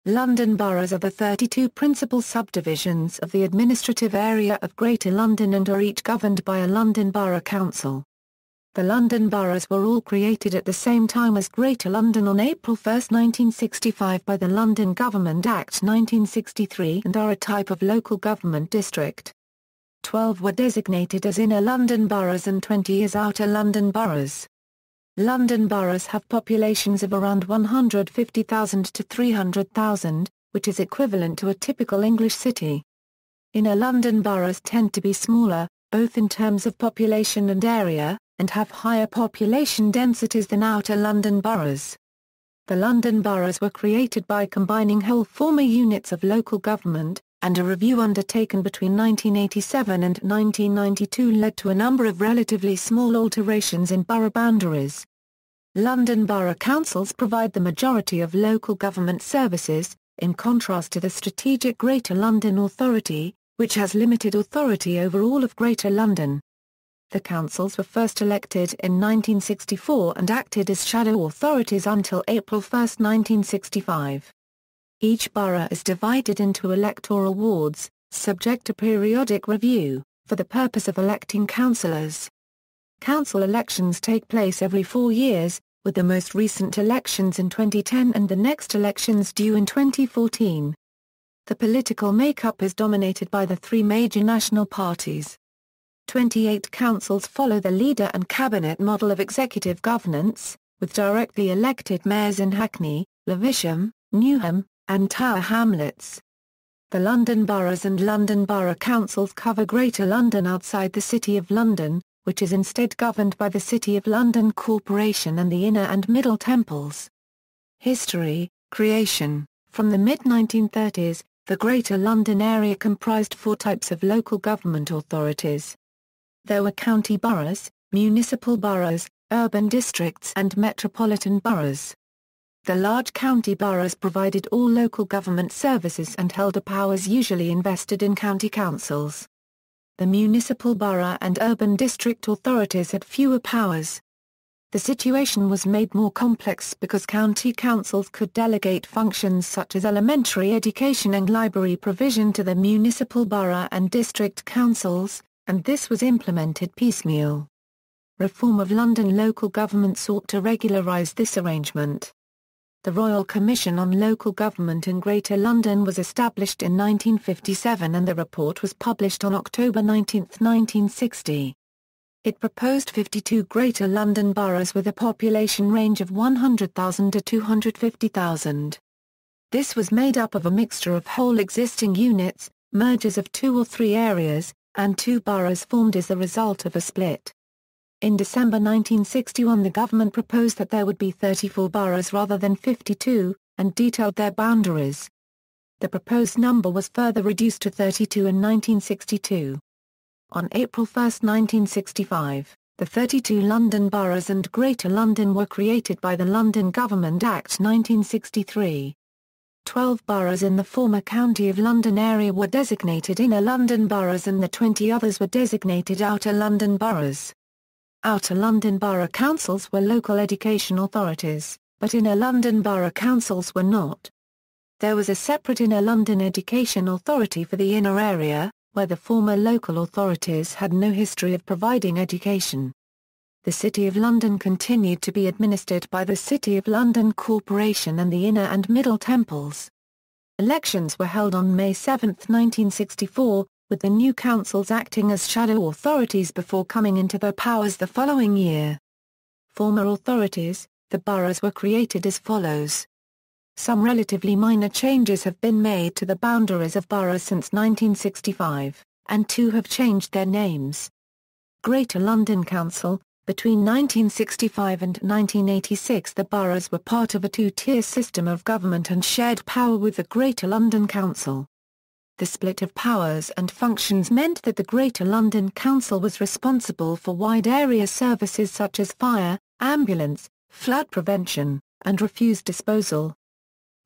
London boroughs are the 32 principal subdivisions of the administrative area of Greater London and are each governed by a London Borough Council. The London boroughs were all created at the same time as Greater London on April 1, 1965 by the London Government Act 1963 and are a type of local government district. 12 were designated as inner London boroughs and 20 as outer London boroughs. London boroughs have populations of around 150,000 to 300,000, which is equivalent to a typical English city. Inner London boroughs tend to be smaller, both in terms of population and area, and have higher population densities than outer London boroughs. The London boroughs were created by combining whole former units of local government, and a review undertaken between 1987 and 1992 led to a number of relatively small alterations in borough boundaries. London Borough Councils provide the majority of local government services, in contrast to the strategic Greater London Authority, which has limited authority over all of Greater London. The councils were first elected in 1964 and acted as shadow authorities until April 1, 1965. Each borough is divided into electoral wards, subject to periodic review, for the purpose of electing councillors. Council elections take place every 4 years, with the most recent elections in 2010 and the next elections due in 2014. The political makeup is dominated by the three major national parties. 28 councils follow the leader and cabinet model of executive governance, with directly elected mayors in Hackney, Lewisham, Newham, and Tower Hamlets. The London boroughs and London Borough Councils cover Greater London outside the City of London, which is instead governed by the City of London Corporation and the Inner and Middle Temples. History, creation. From the mid-1930s, the Greater London area comprised 4 types of local government authorities. There were county boroughs, municipal boroughs, urban districts and metropolitan boroughs. The large county boroughs provided all local government services and held the powers usually invested in county councils. The municipal borough and urban district authorities had fewer powers. The situation was made more complex because county councils could delegate functions such as elementary education and library provision to the municipal borough and district councils, and this was implemented piecemeal. Reform of London local government sought to regularise this arrangement. The Royal Commission on Local Government in Greater London was established in 1957 and the report was published on October 19, 1960. It proposed 52 Greater London boroughs with a population range of 100,000 to 250,000. This was made up of a mixture of whole existing units, mergers of 2 or 3 areas, and 2 boroughs formed as the result of a split. In December 1961 the government proposed that there would be 34 boroughs rather than 52, and detailed their boundaries. The proposed number was further reduced to 32 in 1962. On April 1, 1965, the 32 London boroughs and Greater London were created by the London Government Act 1963. 12 boroughs in the former County of London area were designated inner London boroughs and the 20 others were designated outer London boroughs. Outer London Borough Councils were local education authorities, but Inner London Borough Councils were not. There was a separate Inner London Education Authority for the inner area, where the former local authorities had no history of providing education. The City of London continued to be administered by the City of London Corporation and the Inner and Middle Temples. Elections were held on May 7, 1964, with the new councils acting as shadow authorities before coming into their powers the following year. Former authorities, the boroughs were created as follows. Some relatively minor changes have been made to the boundaries of boroughs since 1965, and 2 have changed their names. Greater London Council. Between 1965 and 1986 the boroughs were part of a 2-tier system of government and shared power with the Greater London Council. The split of powers and functions meant that the Greater London Council was responsible for wide area services such as fire, ambulance, flood prevention, and refuse disposal.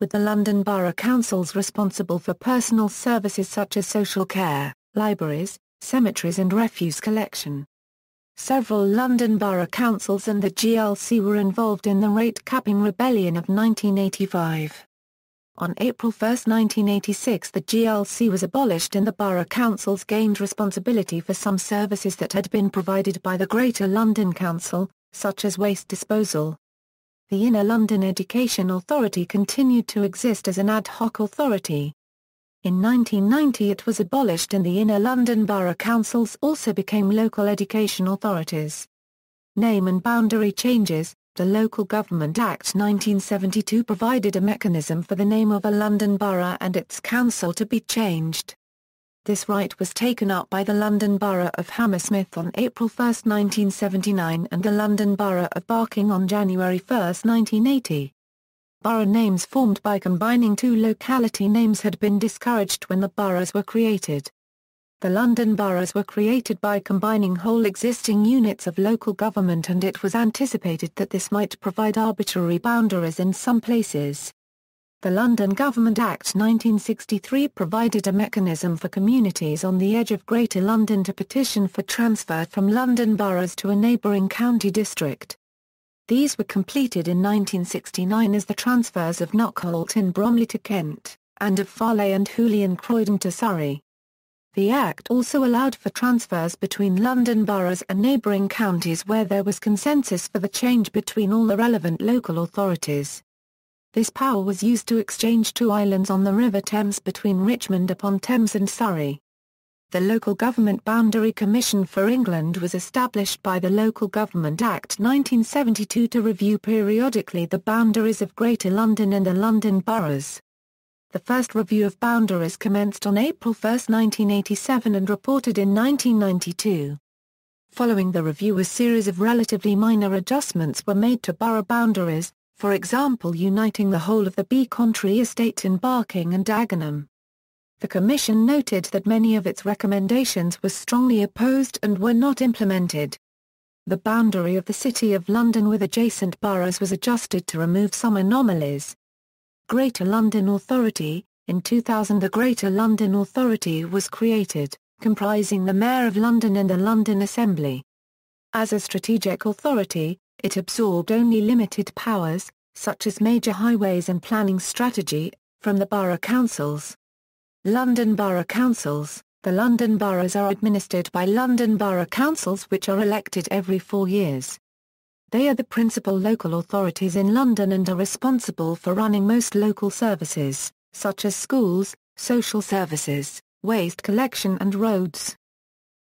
With the London Borough Councils responsible for personal services such as social care, libraries, cemeteries and refuse collection. Several London Borough Councils and the GLC were involved in the rate capping rebellion of 1985. On April 1, 1986, the GLC was abolished and the borough councils gained responsibility for some services that had been provided by the Greater London Council, such as waste disposal. The Inner London Education Authority continued to exist as an ad hoc authority. In 1990 it was abolished and the Inner London Borough Councils also became local education authorities. Name and boundary changes. The Local Government Act 1972 provided a mechanism for the name of a London borough and its council to be changed. This right was taken up by the London Borough of Hammersmith on April 1, 1979 and the London Borough of Barking on January 1, 1980. Borough names formed by combining two locality names had been discouraged when the boroughs were created. The London boroughs were created by combining whole existing units of local government and it was anticipated that this might provide arbitrary boundaries in some places. The London Government Act 1963 provided a mechanism for communities on the edge of Greater London to petition for transfer from London boroughs to a neighbouring county district. These were completed in 1969 as the transfers of Knockholt and Bromley to Kent, and of Farleigh and Hooley and Croydon to Surrey. The Act also allowed for transfers between London boroughs and neighbouring counties where there was consensus for the change between all the relevant local authorities. This power was used to exchange two islands on the River Thames between Richmond upon Thames and Surrey. The Local Government Boundary Commission for England was established by the Local Government Act 1972 to review periodically the boundaries of Greater London and the London boroughs. The first review of boundaries commenced on April 1, 1987 and reported in 1992. Following the review a series of relatively minor adjustments were made to borough boundaries, for example uniting the whole of the Becontree estate in Barking and Dagenham. The Commission noted that many of its recommendations were strongly opposed and were not implemented. The boundary of the City of London with adjacent boroughs was adjusted to remove some anomalies. Greater London Authority. In 2000 the Greater London Authority was created, comprising the Mayor of London and the London Assembly. As a strategic authority, it absorbed only limited powers, such as major highways and planning strategy, from the borough councils. London Borough Councils. The London boroughs are administered by London Borough Councils which are elected every 4 years. They are the principal local authorities in London and are responsible for running most local services, such as schools, social services, waste collection and roads.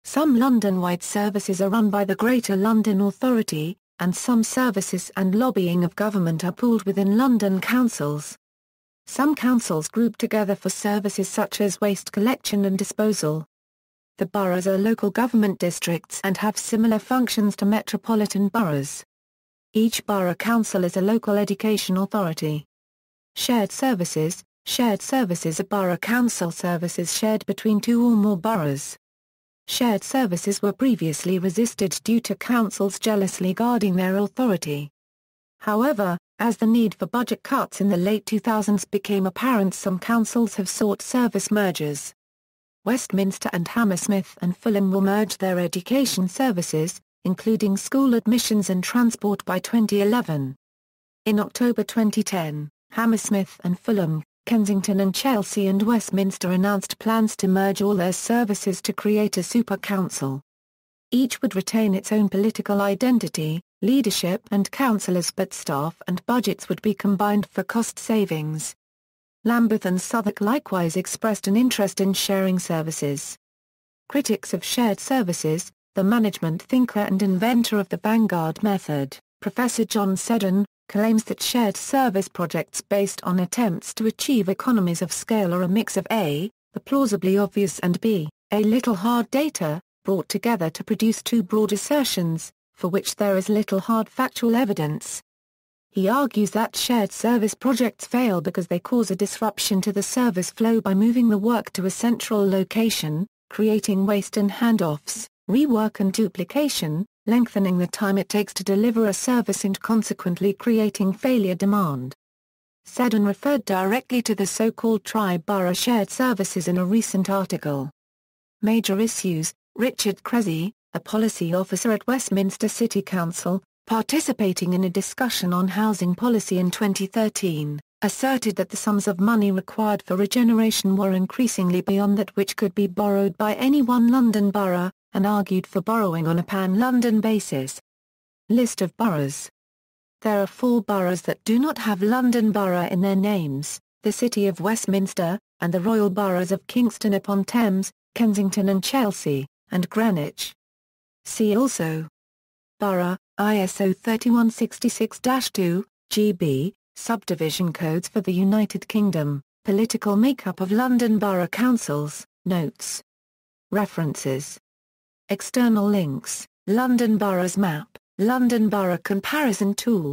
Some London-wide services are run by the Greater London Authority, and some services and lobbying of government are pooled within London councils. Some councils group together for services such as waste collection and disposal. The boroughs are local government districts and have similar functions to metropolitan boroughs. Each borough council is a local education authority. Shared services. Shared services are borough council services shared between two or more boroughs. Shared services were previously resisted due to councils jealously guarding their authority. However, as the need for budget cuts in the late 2000s became apparent, some councils have sought service mergers. Westminster and Hammersmith and Fulham will merge their education services, including school admissions and transport by 2011. In October 2010, Hammersmith and Fulham, Kensington and Chelsea and Westminster announced plans to merge all their services to create a super council. Each would retain its own political identity, leadership and councillors, but staff and budgets would be combined for cost savings. Lambeth and Southwark likewise expressed an interest in sharing services. Critics of shared services. The management thinker and inventor of the Vanguard method, Professor John Seddon, claims that shared service projects based on attempts to achieve economies of scale are a mix of A, the plausibly obvious, and B, a little hard data, brought together to produce too broad assertions, for which there is little hard factual evidence. He argues that shared service projects fail because they cause a disruption to the service flow by moving the work to a central location, creating waste and handoffs, rework and duplication, lengthening the time it takes to deliver a service and consequently creating failure demand. Seddon referred directly to the so-called tri-borough shared services in a recent article. Major issues. Richard Creasy, a policy officer at Westminster City Council, participating in a discussion on housing policy in 2013, asserted that the sums of money required for regeneration were increasingly beyond that which could be borrowed by any one London borough, and argued for borrowing on a pan-London basis. List of boroughs. There are 4 boroughs that do not have London Borough in their names: the City of Westminster, and the Royal Boroughs of Kingston-upon-Thames, Kensington and Chelsea, and Greenwich. See also: Borough, ISO 3166-2, GB, Subdivision Codes for the United Kingdom, Political Makeup of London Borough Councils, Notes. References. External links: London Boroughs Map, London Borough Comparison Tool.